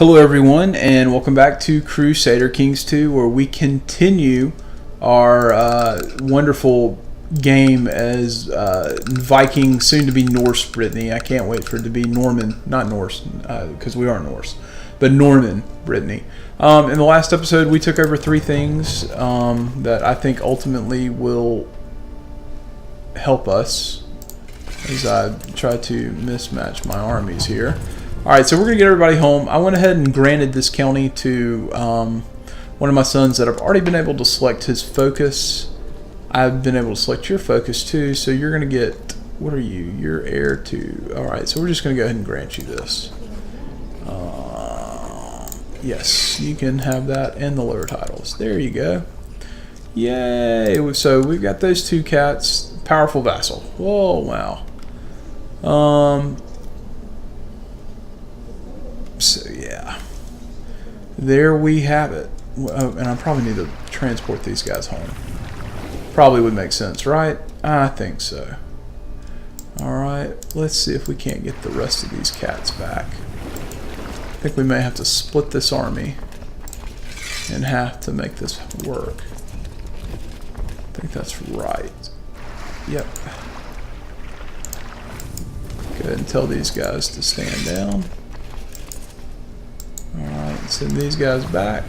Hello everyone, and welcome back to Crusader Kings II, where we continue our wonderful game as Viking, soon to be Norse Brittany. I can't wait for it to be Norman, not Norse, because we are Norse, but Norman Brittany. In the last episode, we took over three things that I think ultimately will help us as I try to mismatch my armies here. Alright, so we're going to get everybody home. I went ahead and granted this county to one of my sons that I've already been able to select his focus. I've been able to select your focus too, so you're going to get, what are you? You're heir to, alright, so we're just going to go ahead and grant you this. Yes, you can have that and the lower titles. There you go. Yay! So we've got those two cats. Powerful vassal. Whoa, wow. So yeah, there we have it. Oh, and I probably need to transport these guys home. Probably would make sense, right? I think so. Alright, let's see if we can't get the rest of these cats back. I think we may have to split this army in half to make this work. I think that's right. Yep. Go ahead and tell these guys to stand down. Alright, send these guys back.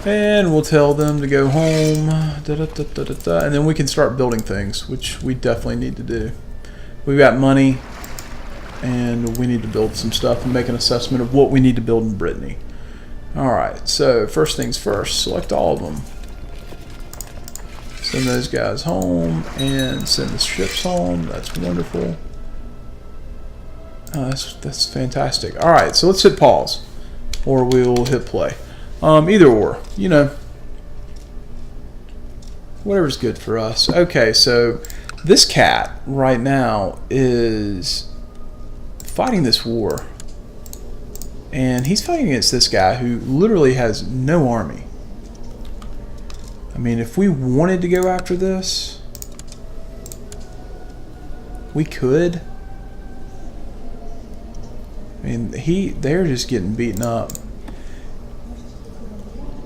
And we'll tell them to go home. And then we can start building things, which we definitely need to do. We've got money, and we need to build some stuff and make an assessment of what we need to build in Brittany. Alright, so first things first, select all of them. Send those guys home, and send the ships home. That's wonderful. That's fantastic. Alright, so let's hit pause. Or we'll hit play. Either or, you know. Whatever's good for us. Okay, so this cat right now is fighting this war. And he's fighting against this guy who literally has no army. I mean, if we wanted to go after this, we could. I mean, they're just getting beaten up.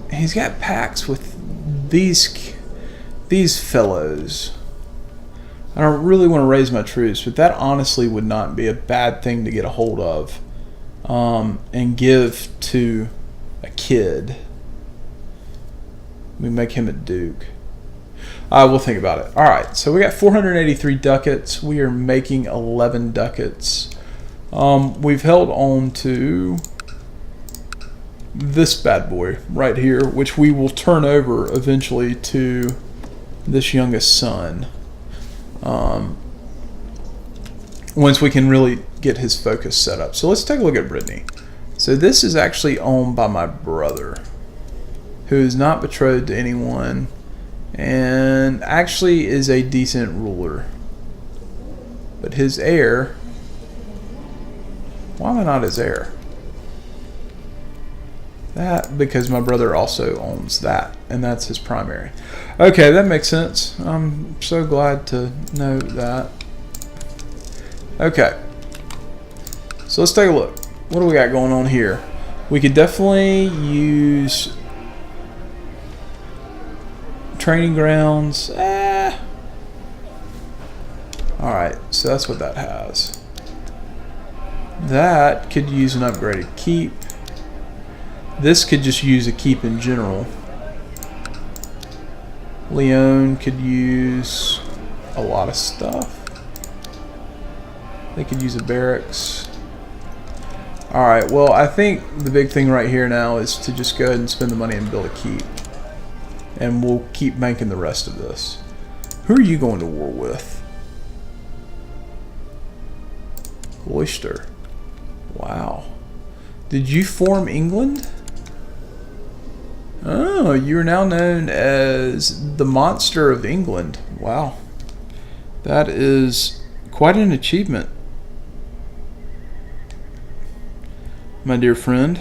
He's got pacts with these fellows. I don't really want to raise my troops, but that honestly would not be a bad thing to get a hold of and give to a kid. We make him a duke. We'll think about it. Alright, so we got 483 ducats. We are making 11 ducats. We've held on to this bad boy right here, which we will turn over eventually to this youngest son. Once we can really get his focus set up. So let's take a look at Brittany. So this is actually owned by my brother, who is not betrothed to anyone and actually is a decent ruler. But his heir... Why am I not his heir? That, because my brother also owns that, and that's his primary. Okay, that makes sense. I'm so glad to know that. Okay. So let's take a look. What do we got going on here? We could definitely use training grounds. Alright, so that's what that has. That could use an upgraded keep. This could just use a keep in general. Leon could use a lot of stuff. They could use a barracks. Alright, well, I think the big thing right here now is to just go ahead and spend the money and build a keep. And we'll keep banking the rest of this. Who are you going to war with? Gloucester. Wow. Did you form England? Oh, you're now known as the Monster of England. Wow. That is quite an achievement, my dear friend.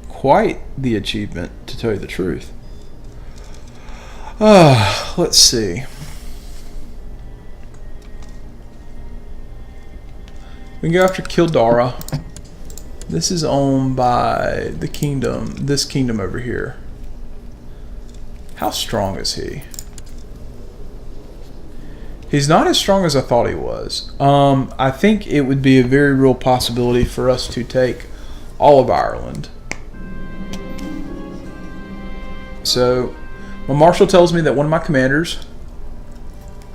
Quite the achievement, to tell you the truth. Let's see. We can go after Kildara. This is owned by the kingdom, this kingdom over here. How strong is he? He's not as strong as I thought he was. I think it would be a very real possibility for us to take all of Ireland. So, my marshal tells me that one of my commanders,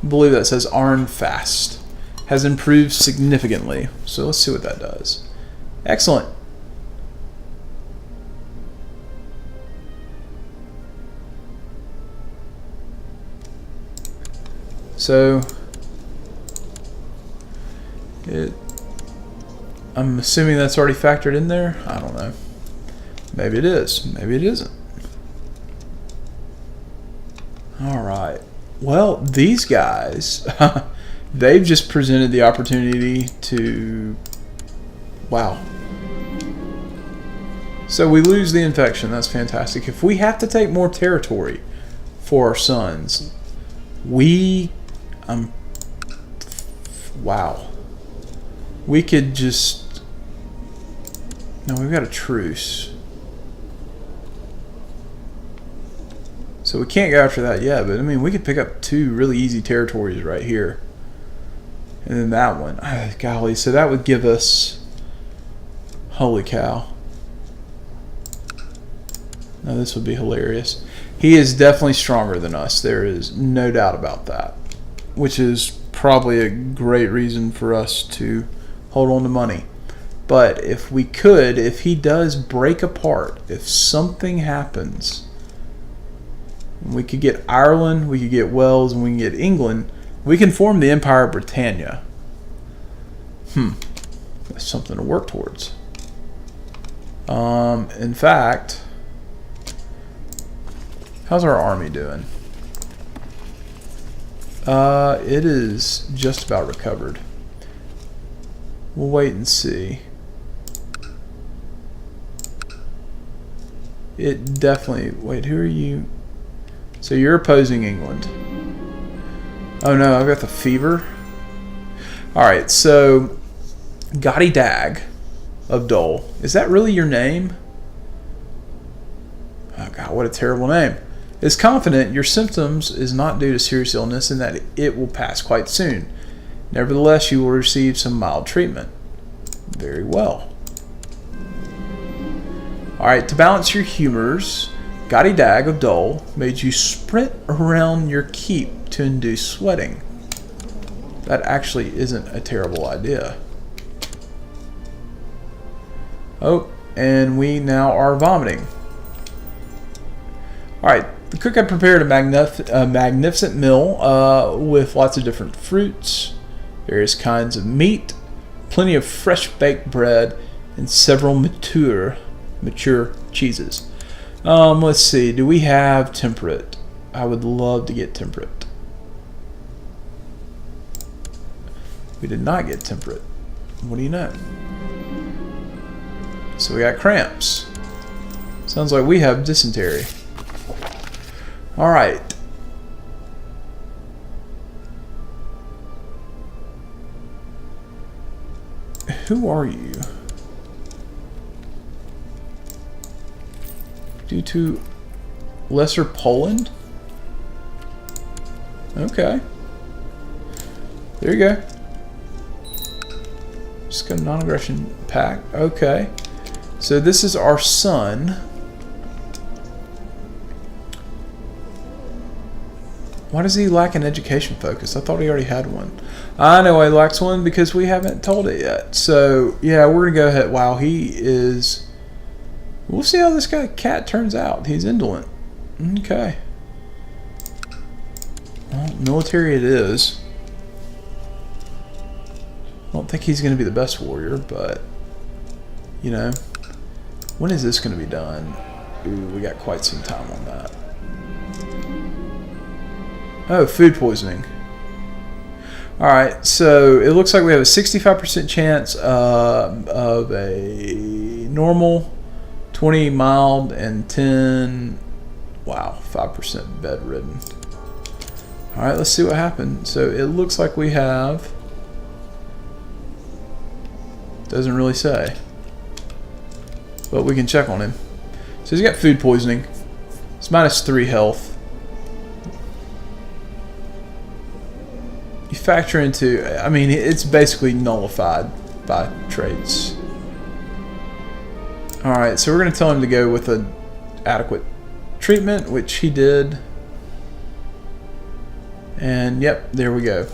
I believe that says Arnfast, has improved significantly. So let's see what that does. Excellent. So I'm assuming that's already factored in there. I don't know. Maybe it is. Maybe it isn't. All right. Well, these guys, they've just presented the opportunity to... Wow. So we lose the infection. That's fantastic. If we have to take more territory for our sons, we... wow. We could just... No, we've got a truce. So we can't go after that yet, but I mean, we could pick up 2 really easy territories right here. And then that one. Oh, golly, so that would give us... Holy cow. Now this would be hilarious. He is definitely stronger than us. There is no doubt about that. Which is probably a great reason for us to hold on to money. But if we could, if he does break apart, if something happens, we could get Ireland, we could get Wales, and we can get England, we can form the Empire of Britannia. That's something to work towards. In fact, how's our army doing? It is just about recovered. We'll wait and see. It definitely... Wait, who are you? So you're opposing England. Oh no, I've got the fever. Alright, so... Gaudy Dag of Dole. Is that really your name? Oh god, what a terrible name. Is confident your symptoms is not due to serious illness and that it will pass quite soon. Nevertheless, you will receive some mild treatment. Very well. Alright, to balance your humors, Gaudy Dag of Dole made you sprint around your keep to induce sweating. That actually isn't a terrible idea. Oh, and we now are vomiting. Alright, the cook had prepared a magnificent meal with lots of different fruits, various kinds of meat, plenty of fresh baked bread, and several mature cheeses. Let's see, do we have temperate? I would love to get temperate. We did not get temperate. What do you know? So we got cramps. Sounds like we have dysentery. Alright. Who are you? Due to Lesser Poland? Okay. There you go. Just got a non-aggression pact. Okay. So this is our son. Why does he lack an education focus? I thought he already had one. I know he lacks one because we haven't told it yet. So, yeah, we're going to go ahead. Wow, he is... We'll see how this cat turns out. He's indolent. Okay. Well, military it is. I don't think he's going to be the best warrior, but, you know, when is this going to be done? Ooh, we got quite some time on that. Oh, food poisoning. Alright, so it looks like we have a 65% chance of a normal, 20 mild, and 10, wow, 5% bedridden. Alright, let's see what happens. So it looks like we have, doesn't really say. but we can check on him. So he's got food poisoning. It's -3 health. You factor into, I mean, it's basically nullified by traits. Alright, so we're going to tell him to go with an adequate treatment, which he did. And yep, there we go.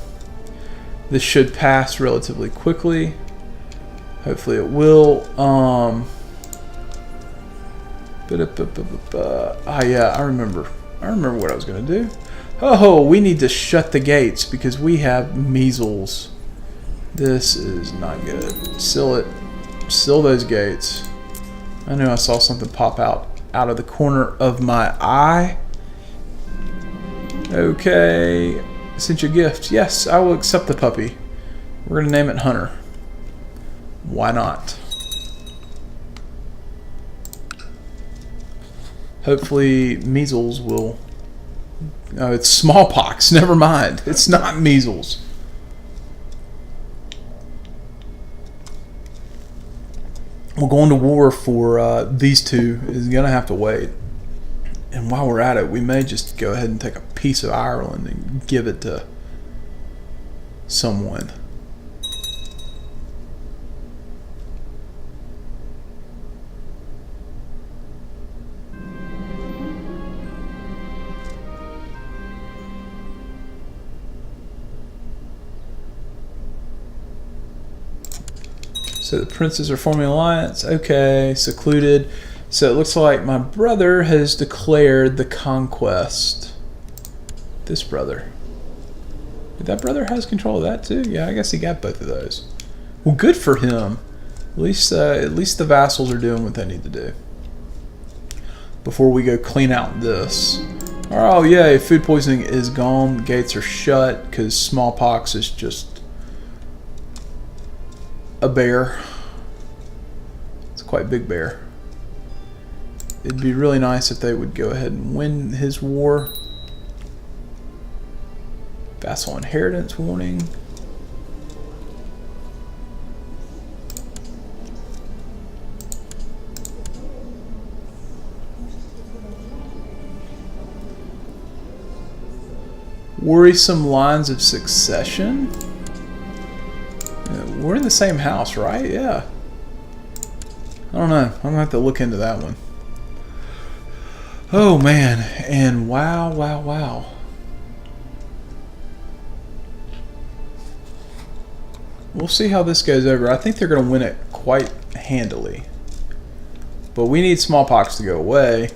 This should pass relatively quickly. Hopefully it will. Yeah, I remember what I was going to do. Oh, we need to shut the gates because we have measles. This is not good. Seal it. Seal those gates. I know I saw something pop out of the corner of my eye. Okay. Sent you a gift. Yes, I will accept the puppy. We're going to name it Hunter. Why not? Hopefully measles will... Oh, it's smallpox. Never mind. It's not measles. We're going to war for these two is going to have to wait. And while we're at it, we may just go ahead and take a piece of Ireland and give it to someone. So the princes are forming an alliance. Okay, secluded. So it looks like my brother has declared the conquest. This brother. That brother has control of that too? Yeah, I guess he got both of those. Well, good for him. At least the vassals are doing what they need to do. Before we go clean out this. Oh yay, food poisoning is gone. Gates are shut because smallpox is just a bear. It's quite a big bear. It'd be really nice if they would go ahead and win his war. Vassal inheritance warning. Worrisome lines of succession. We're in the same house, right? Yeah. I don't know. I'm going to have to look into that one. Oh, man. And wow, wow, wow. We'll see how this goes over. I think they're going to win it quite handily. But we need smallpox to go away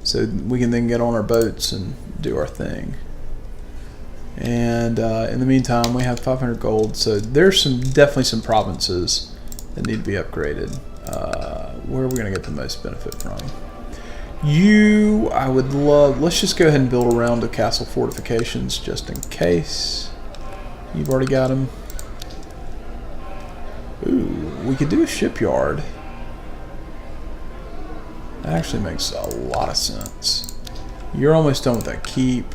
so we can then get on our boats and do our thing. And in the meantime, we have 500 gold. So there's definitely some provinces that need to be upgraded. Where are we going to get the most benefit from? You, I would love... Let's just go ahead and build around the castle fortifications just in case. You've already got them. Ooh, we could do a shipyard. That actually makes a lot of sense. You're almost done with that keep.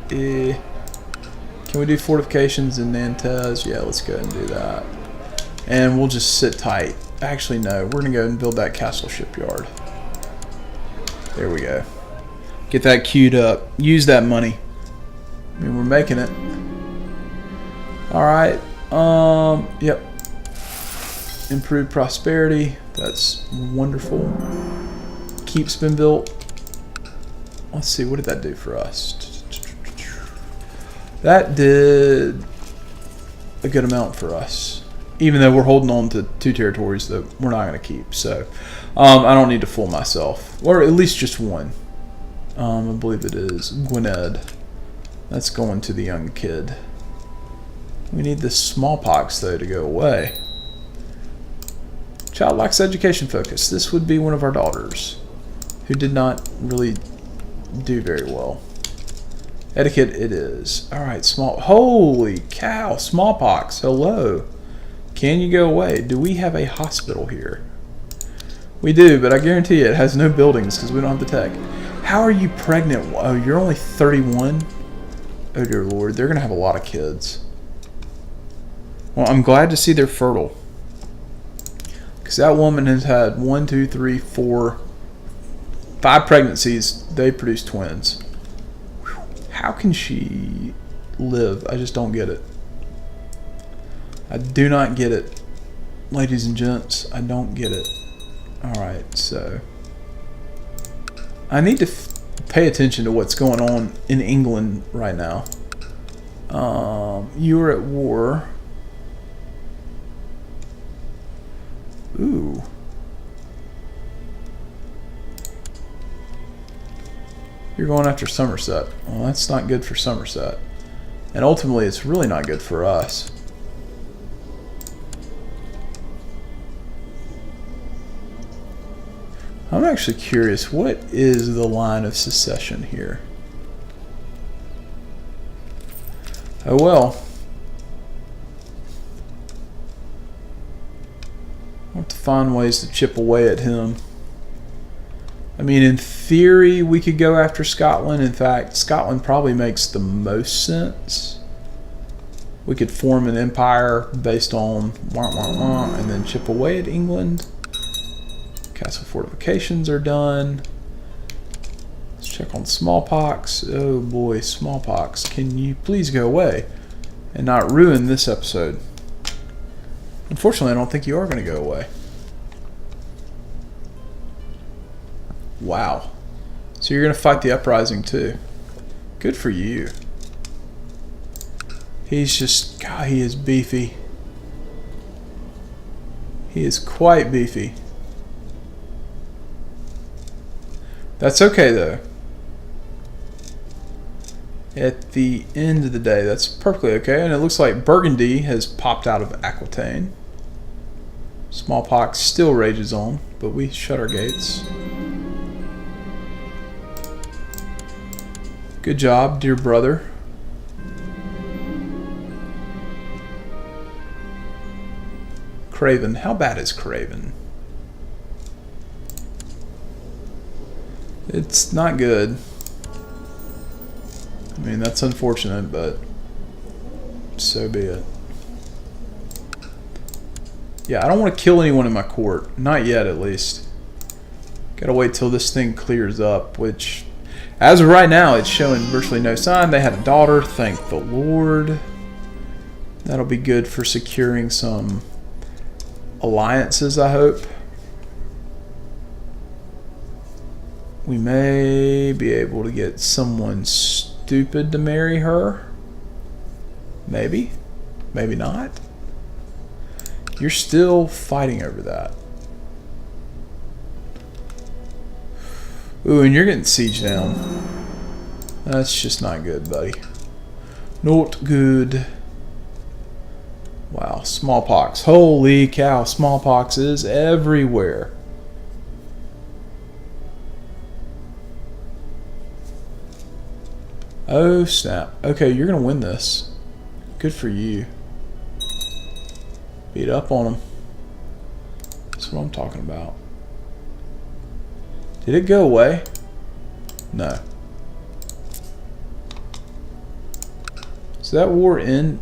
Can we do fortifications in Nantes? Yeah, let's go ahead and do that. And we'll just sit tight. Actually, no. We're going to go and build that castle shipyard. There we go. Get that queued up. Use that money. I mean, we're making it. Alright. Yep. Improved prosperity. That's wonderful. Keep's been built. Let's see. What did that do for us? That did a good amount for us. Even though we're holding on to 2 territories that we're not going to keep. So, I don't need to fool myself. Or at least just one. I believe it is Gwynedd. That's going to the young kid. We need this smallpox, though, to go away. Child lacks education focus. This would be one of our daughters who did not really do very well. Etiquette it is. Alright, holy cow, smallpox. Hello. Can you go away? Do we have a hospital here? We do, but I guarantee you it has no buildings because we don't have the tech. How are you pregnant? Oh, you're only 31? Oh dear Lord, they're going to have a lot of kids. Well, I'm glad to see they're fertile. Because that woman has had 1, 2, 3, 4, 5 pregnancies. They produce twins. How can she live? I just don't get it. I do not get it. Ladies and gents, I don't get it. Alright, so I need to pay attention to what's going on in England right now. You are at war. Ooh. You're going after Somerset. Well, that's not good for Somerset. And ultimately, it's really not good for us. I'm actually curious, what is the line of succession here? Oh well. I'll have to find ways to chip away at him. I mean, in theory, we could go after Scotland. In fact, Scotland probably makes the most sense. We could form an empire based on and then chip away at England. Castle fortifications are done. Let's check on smallpox. Oh boy, smallpox. Can you please go away and not ruin this episode? Unfortunately, I don't think you are going to go away. Wow. So you're going to fight the uprising too. Good for you. He's just, God, he is beefy. He is quite beefy. That's okay though. At the end of the day, that's perfectly okay. And it looks like Burgundy has popped out of Aquitaine. Smallpox still rages on, but we shut our gates. Good job, dear brother. Craven. How bad is Craven? It's not good. I mean, that's unfortunate, but so be it. Yeah, I don't want to kill anyone in my court. Not yet, at least. Gotta wait till this thing clears up, which, as of right now, it's showing virtually no sign. They had a daughter, thank the Lord. That'll be good for securing some alliances, I hope. We may be able to get someone stupid to marry her. Maybe. Maybe not. You're still fighting over that. Ooh, and you're getting sieged down. That's just not good, buddy. Not good. Wow, smallpox. Holy cow, smallpox is everywhere. Oh snap. Okay, you're gonna win this. Good for you. Beat up on them. That's what I'm talking about. Did it go away? No. So that war end.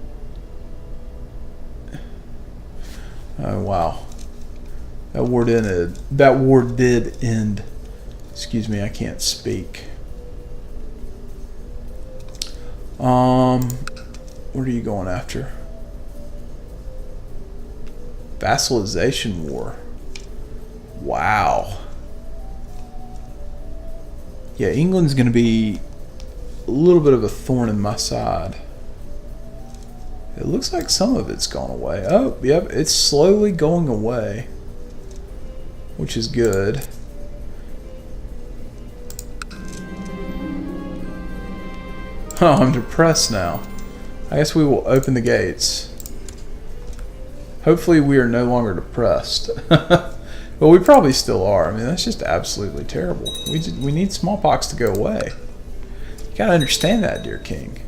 Oh wow. That war did end. Excuse me, I can't speak. What are you going after? Vassalization war. Wow. Yeah, England's going to be a little bit of a thorn in my side. It looks like some of it's gone away. Oh, yep, it's slowly going away, which is good. Oh, I'm depressed now. I guess we will open the gates. Hopefully we are no longer depressed. Well, we probably still are. I mean, that's just absolutely terrible. We need smallpox to go away. You gotta understand that, dear king.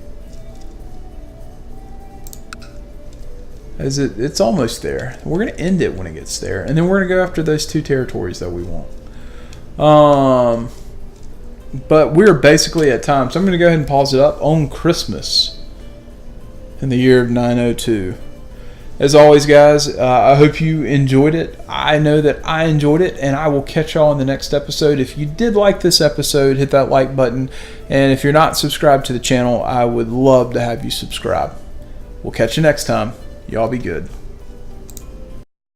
It's almost there. We're gonna end it when it gets there, and then we're gonna go after those 2 territories that we want. But we're basically at time, so I'm gonna go ahead and pause it up on Christmas in the year of 902. As always, guys, I hope you enjoyed it. I know that I enjoyed it, and I will catch y'all in the next episode. If you did like this episode, hit that like button. And if you're not subscribed to the channel, I would love to have you subscribe. We'll catch you next time. Y'all be good.